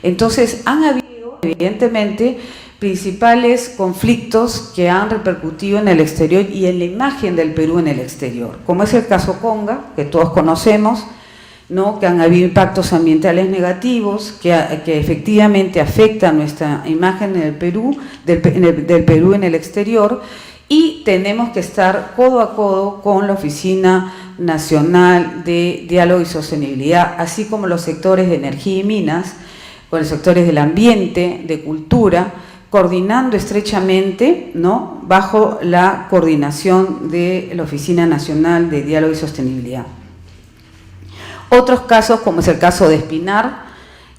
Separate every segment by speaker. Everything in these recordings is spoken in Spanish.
Speaker 1: Entonces, han habido, evidentemente, principales conflictos que han repercutido en el exterior y en la imagen del Perú en el exterior, como es el caso Conga, que todos conocemos, ¿no? Que han habido impactos ambientales negativos que efectivamente afectan nuestra imagen en el Perú, del Perú en el exterior, y tenemos que estar codo a codo con la Oficina Nacional de Diálogo y Sostenibilidad, así como los sectores de energía y minas, con los sectores del ambiente, de cultura, coordinando estrechamente, ¿no? Bajo la coordinación de la Oficina Nacional de Diálogo y Sostenibilidad. Otros casos, como es el caso de Espinar,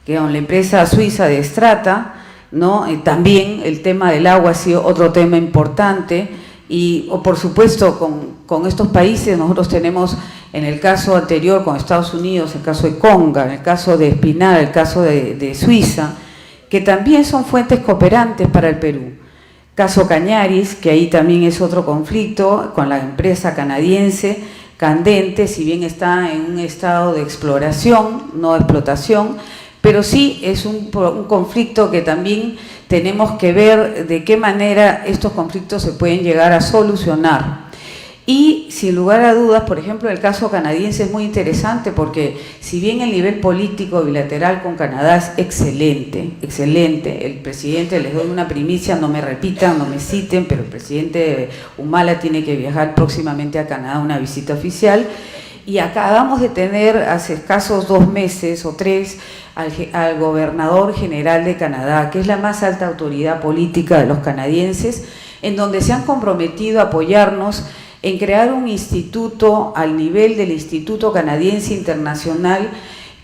Speaker 1: que con la empresa suiza de Strata, ¿no? También el tema del agua ha sido otro tema importante y, por supuesto, con estos países nosotros tenemos, en el caso anterior con Estados Unidos, el caso de Conga, en el caso de Espinar, el caso de Suiza, que también son fuentes cooperantes para el Perú. Caso Cañaris, que ahí también es otro conflicto con la empresa canadiense Candente, si bien está en un estado de exploración, no de explotación, pero sí es un conflicto que también tenemos que ver de qué manera estos conflictos se pueden llegar a solucionar. Y sin lugar a dudas, por ejemplo, el caso canadiense es muy interesante porque si bien el nivel político bilateral con Canadá es excelente, excelente, el presidente, les doy una primicia, no me repitan, no me citen, pero el presidente Humala tiene que viajar próximamente a Canadá, una visita oficial, y acabamos de tener hace escasos 2 meses o 3 al gobernador general de Canadá, que es la más alta autoridad política de los canadienses, en donde se han comprometido a apoyarnos en crear un instituto al nivel del Instituto Canadiense Internacional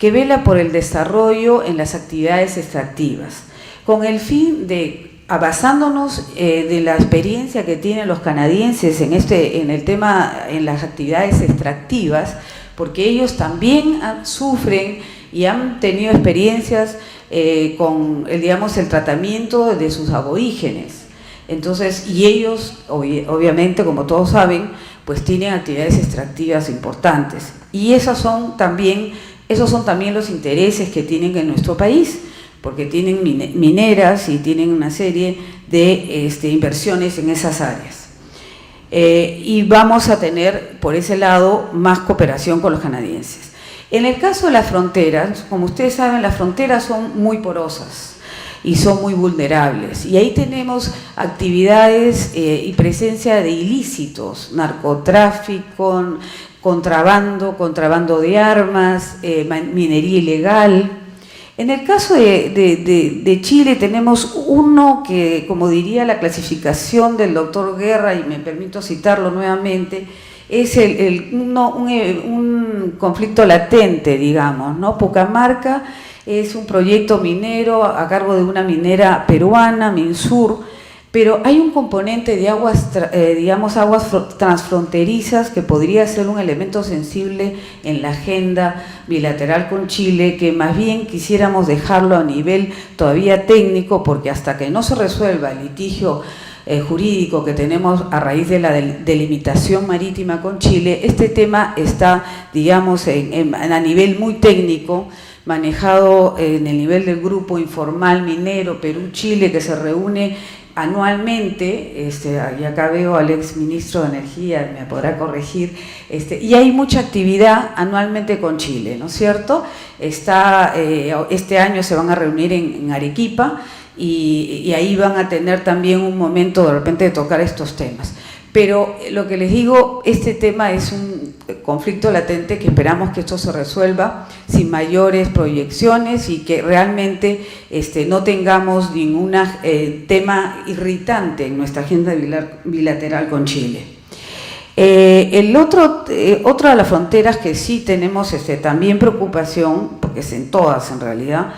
Speaker 1: que vela por el desarrollo en las actividades extractivas, con el fin de, basándonos de la experiencia que tienen los canadienses en el tema, en las actividades extractivas, porque ellos también sufren y han tenido experiencias con el tratamiento de sus aborígenes. Entonces, y ellos, obviamente, como todos saben, pues tienen actividades extractivas importantes. Y esos son también los intereses que tienen en nuestro país, porque tienen mineras y tienen una serie de inversiones en esas áreas. Y vamos a tener, por ese lado, más cooperación con los canadienses. En el caso de las fronteras, como ustedes saben, las fronteras son muy porosas y son muy vulnerables. Y ahí tenemos actividades y presencia de ilícitos, narcotráfico, contrabando de armas, minería ilegal. En el caso de Chile tenemos uno que, como diría la clasificación del doctor Guerra, y me permito citarlo nuevamente, es un conflicto latente, digamos, ¿no? Pucamarca es un proyecto minero a cargo de una minera peruana, Minsur, pero hay un componente de aguas transfronterizas que podría ser un elemento sensible en la agenda bilateral con Chile, que más bien quisiéramos dejarlo a nivel todavía técnico, porque hasta que no se resuelva el litigio jurídico que tenemos a raíz de la delimitación marítima con Chile, este tema está, digamos, a nivel muy técnico, manejado en el nivel del grupo informal minero Perú-Chile, que se reúne anualmente, y acá veo al ex ministro de Energía, me podrá corregir, y hay mucha actividad anualmente con Chile, ¿no es cierto? Este año se van a reunir en Arequipa y ahí van a tener también un momento de repente de tocar estos temas. Pero lo que les digo, este tema es un conflicto latente que esperamos que esto se resuelva sin mayores proyecciones y que realmente no tengamos ningún tema irritante en nuestra agenda bilateral con Chile. Otra de las fronteras que sí tenemos también preocupación, porque es en todas en realidad,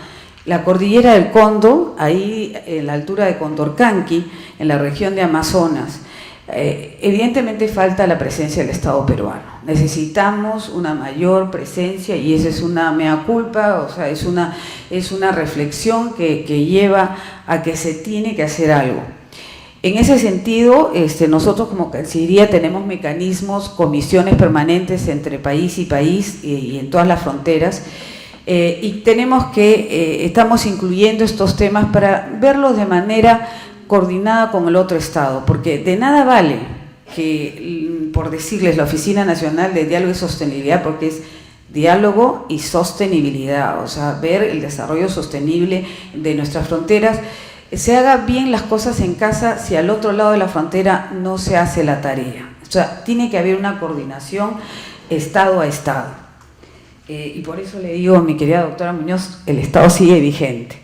Speaker 1: la cordillera del Cóndor, ahí en la altura de Condorcanqui, en la región de Amazonas. Evidentemente falta la presencia del Estado peruano. Necesitamos una mayor presencia y esa es una mea culpa, o sea, es una reflexión que lleva a que se tiene que hacer algo. En ese sentido, nosotros como Cancillería tenemos mecanismos, comisiones permanentes entre país y país y en todas las fronteras, y tenemos que, estamos incluyendo estos temas para verlos de manera coordinada con el otro Estado, porque de nada vale que, por decirles, la Oficina Nacional de Diálogo y Sostenibilidad, porque es diálogo y sostenibilidad, o sea, ver el desarrollo sostenible de nuestras fronteras, se haga bien las cosas en casa si al otro lado de la frontera no se hace la tarea. O sea, tiene que haber una coordinación Estado a Estado. Y por eso le digo, mi querida doctora Muñoz, el Estado sigue vigente.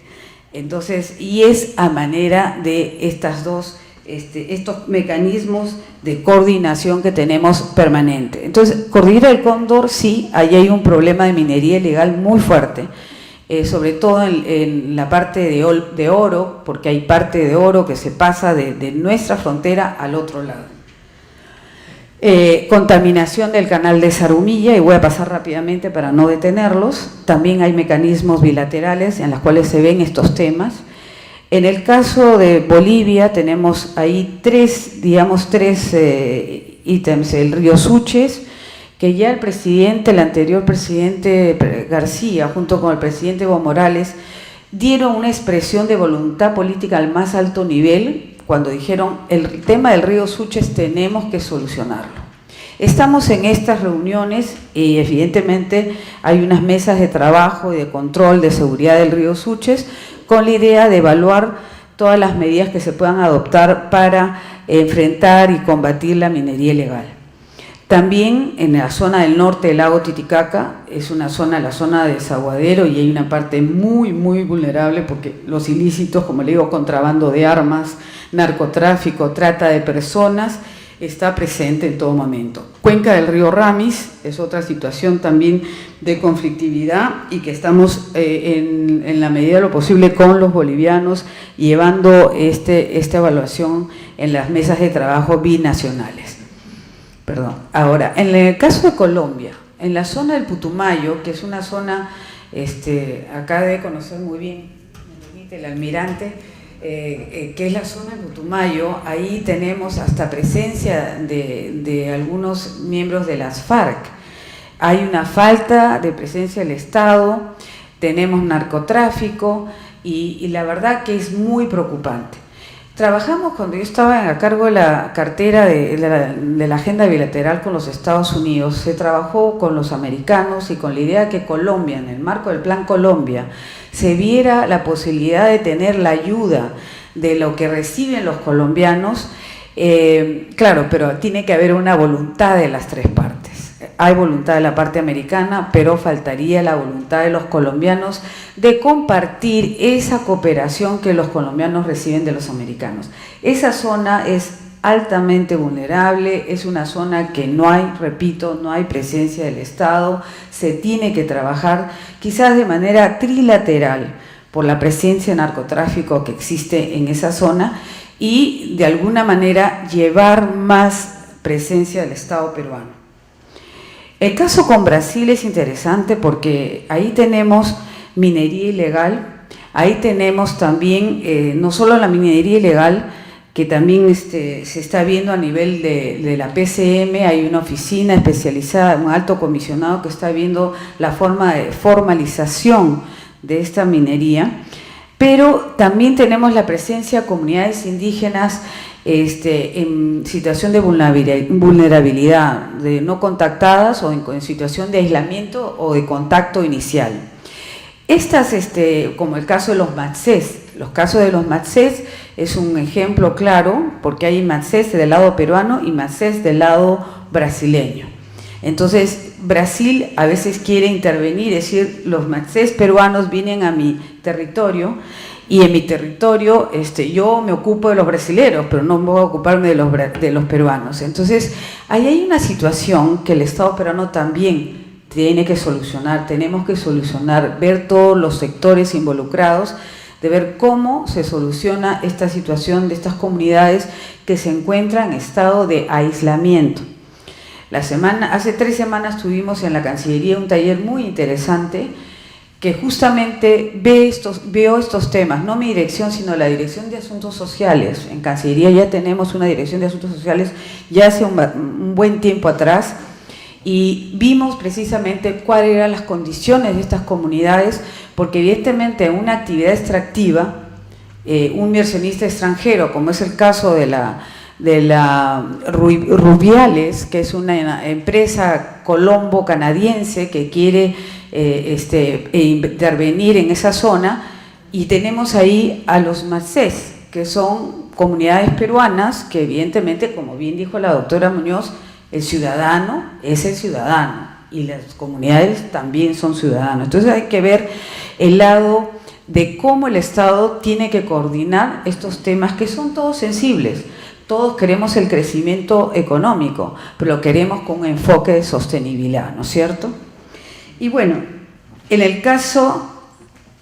Speaker 1: Entonces, y es a manera de estas dos, estos mecanismos de coordinación que tenemos permanente. Entonces, Cordillera del Cóndor, sí, ahí hay un problema de minería ilegal muy fuerte, sobre todo en la parte de oro, porque hay parte de oro que se pasa de nuestra frontera al otro lado. Contaminación del canal de Zarumilla, y voy a pasar rápidamente para no detenerlos. También hay mecanismos bilaterales en los cuales se ven estos temas. En el caso de Bolivia tenemos ahí tres ítems. El río Suches, que ya el anterior presidente García, junto con el presidente Evo Morales, dieron una expresión de voluntad política al más alto nivel cuando dijeron: el tema del río Suches tenemos que solucionarlo. Estamos en estas reuniones y evidentemente hay unas mesas de trabajo y de control de seguridad del río Suches con la idea de evaluar todas las medidas que se puedan adoptar para enfrentar y combatir la minería ilegal. También en la zona del norte del lago Titicaca, es una zona, la zona de desaguadero, y hay una parte muy vulnerable porque los ilícitos, como le digo, contrabando de armas, narcotráfico, trata de personas, está presente en todo momento. Cuenca del río Ramis es otra situación también de conflictividad y que estamos en la medida de lo posible con los bolivianos llevando esta evaluación en las mesas de trabajo binacionales. Perdón. Ahora, en el caso de Colombia, en la zona del Putumayo, que es una zona, acá debe conocer muy bien, me permite, el almirante, que es la zona del Putumayo, ahí tenemos hasta presencia de algunos miembros de las FARC. Hay una falta de presencia del Estado, tenemos narcotráfico y la verdad que es muy preocupante. Trabajamos, cuando yo estaba a cargo de la cartera de la agenda bilateral con los Estados Unidos, se trabajó con los americanos y con la idea que Colombia, en el marco del Plan Colombia, se viera la posibilidad de tener la ayuda de lo que reciben los colombianos, claro, pero tiene que haber una voluntad de las tres partes. Hay voluntad de la parte americana, pero faltaría la voluntad de los colombianos de compartir esa cooperación que los colombianos reciben de los americanos. Esa zona es altamente vulnerable, es una zona que no hay, repito, no hay presencia del Estado, se tiene que trabajar quizás de manera trilateral por la presencia de narcotráfico que existe en esa zona y de alguna manera llevar más presencia del Estado peruano. El caso con Brasil es interesante porque ahí tenemos minería ilegal, ahí tenemos también no solo la minería ilegal, que también se está viendo a nivel de la PCM, hay una oficina especializada, un alto comisionado que está viendo la forma de formalización de esta minería, pero también tenemos la presencia de comunidades indígenas en situación de vulnerabilidad, de no contactadas o en situación de aislamiento o de contacto inicial. Estas, como el caso de los matsés, los casos de los matsés es un ejemplo claro porque hay matsés del lado peruano y matsés del lado brasileño. Entonces, Brasil a veces quiere intervenir, es decir, los matsés peruanos vienen a mi territorio y en mi territorio yo me ocupo de los brasileros, pero no voy a ocuparme de los peruanos. Entonces, ahí hay una situación que el Estado peruano también tiene que solucionar, tenemos que solucionar, ver todos los sectores involucrados, de ver cómo se soluciona esta situación de estas comunidades que se encuentran en estado de aislamiento. Hace 3 semanas tuvimos en la Cancillería un taller muy interesante que justamente veo estos temas, no mi dirección, sino la Dirección de Asuntos Sociales. En Cancillería ya tenemos una Dirección de Asuntos Sociales ya hace un buen tiempo atrás, y vimos precisamente cuáles eran las condiciones de estas comunidades, porque evidentemente una actividad extractiva, un inversionista extranjero, como es el caso de la Rubiales, que es una empresa colombo-canadiense que quiere intervenir en esa zona, y tenemos ahí a los macés, que son comunidades peruanas que evidentemente, como bien dijo la doctora Muñoz, el ciudadano es el ciudadano y las comunidades también son ciudadanos. Entonces hay que ver el lado de cómo el Estado tiene que coordinar estos temas que son todos sensibles. Todos queremos el crecimiento económico, pero lo queremos con un enfoque de sostenibilidad, ¿no es cierto? Y bueno, en el caso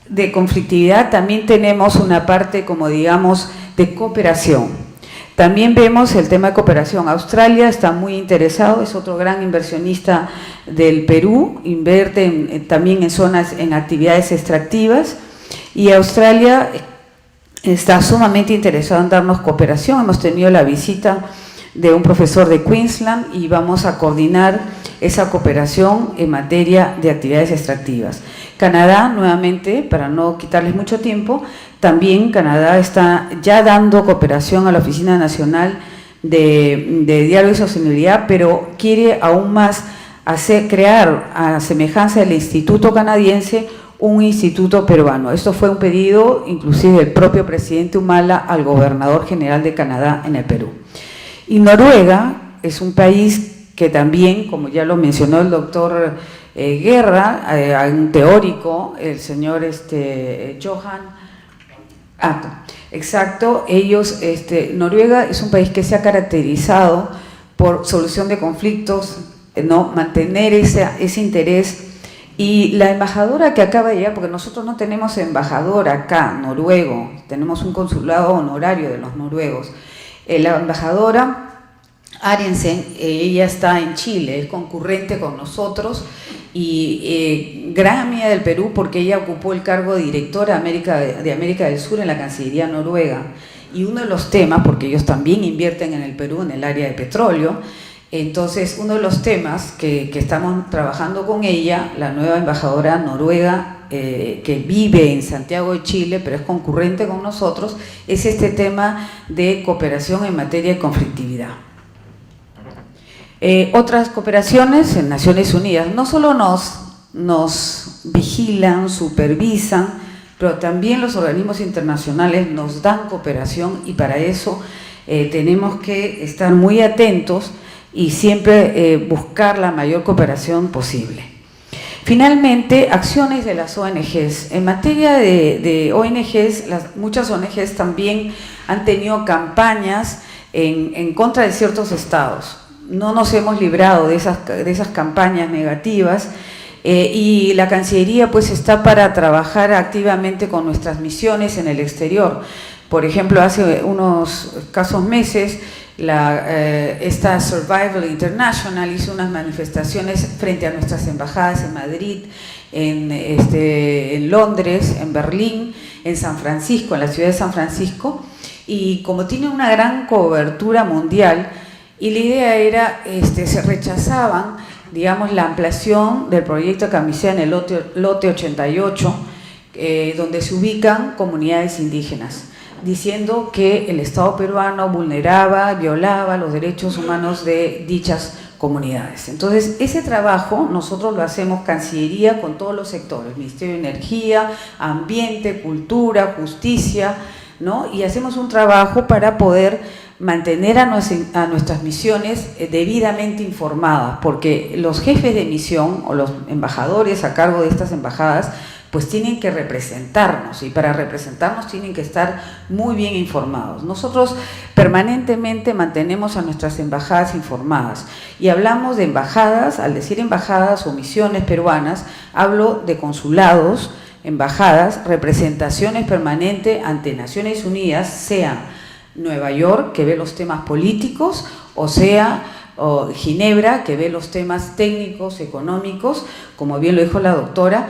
Speaker 1: de conflictividad también tenemos una parte, como digamos, de cooperación. También vemos el tema de cooperación. Australia está muy interesado, es otro gran inversionista del Perú, invierte también en zonas, en actividades extractivas, y Australia está sumamente interesado en darnos cooperación. Hemos tenido la visita de un profesor de Queensland y vamos a coordinar esa cooperación en materia de actividades extractivas. Canadá, nuevamente, para no quitarles mucho tiempo, también Canadá está ya dando cooperación a la Oficina Nacional de Diálogo y Sostenibilidad, pero quiere aún más crear, a semejanza del Instituto Canadiense, un instituto peruano. Esto fue un pedido inclusive del propio presidente Humala al gobernador general de Canadá en el Perú. Y Noruega es un país que también, como ya lo mencionó el doctor Guerra, un teórico, el señor Johan, exacto, Noruega es un país que se ha caracterizado por solución de conflictos, ¿no? Mantener ese interés. Y la embajadora que acaba de llegar, porque nosotros no tenemos embajador acá, noruego, tenemos un consulado honorario de los noruegos. La embajadora Arensen, ella está en Chile, es concurrente con nosotros y gran amiga del Perú porque ella ocupó el cargo de directora de América del Sur en la Cancillería noruega. Y uno de los temas, porque ellos también invierten en el Perú en el área de petróleo, entonces uno de los temas que estamos trabajando con ella, la nueva embajadora noruega que vive en Santiago de Chile, pero es concurrente con nosotros, es este tema de cooperación en materia de conflictividad. Otras cooperaciones en Naciones Unidas no solo nos vigilan, supervisan, pero también los organismos internacionales nos dan cooperación y para eso tenemos que estar muy atentos y siempre buscar la mayor cooperación posible. Finalmente, acciones de las ONGs. En materia de ONGs, muchas ONGs también han tenido campañas en contra de ciertos estados. No nos hemos librado de esas campañas negativas y la Cancillería pues está para trabajar activamente con nuestras misiones en el exterior. Por ejemplo, hace unos escasos meses esta Survival International hizo unas manifestaciones frente a nuestras embajadas en Madrid, en Londres, en Berlín, en San Francisco, en la ciudad de San Francisco, y como tiene una gran cobertura mundial, y la idea era, se rechazaban, digamos, la ampliación del proyecto de Camisea en el lote 88, donde se ubican comunidades indígenas, diciendo que el Estado peruano vulneraba, violaba los derechos humanos de dichas comunidades. Entonces, ese trabajo nosotros lo hacemos Cancillería con todos los sectores, Ministerio de Energía, Ambiente, Cultura, Justicia, ¿no? Y hacemos un trabajo para poder mantener a nuestras misiones debidamente informadas, porque los jefes de misión o los embajadores a cargo de estas embajadas pues tienen que representarnos y para representarnos tienen que estar muy bien informados. Nosotros permanentemente mantenemos a nuestras embajadas informadas y hablamos de embajadas, al decir embajadas o misiones peruanas, hablo de consulados, embajadas, representaciones permanentes ante Naciones Unidas, sea Nueva York, que ve los temas políticos, o sea Ginebra, que ve los temas técnicos, económicos, como bien lo dijo la doctora,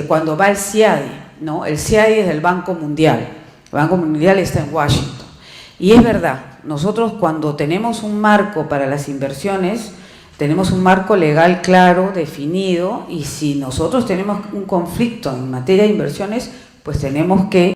Speaker 1: cuando va el CIADI, ¿no? El CIADI es del Banco Mundial, el Banco Mundial está en Washington. Y es verdad, nosotros cuando tenemos un marco para las inversiones, tenemos un marco legal claro, definido, y si nosotros tenemos un conflicto en materia de inversiones, pues tenemos que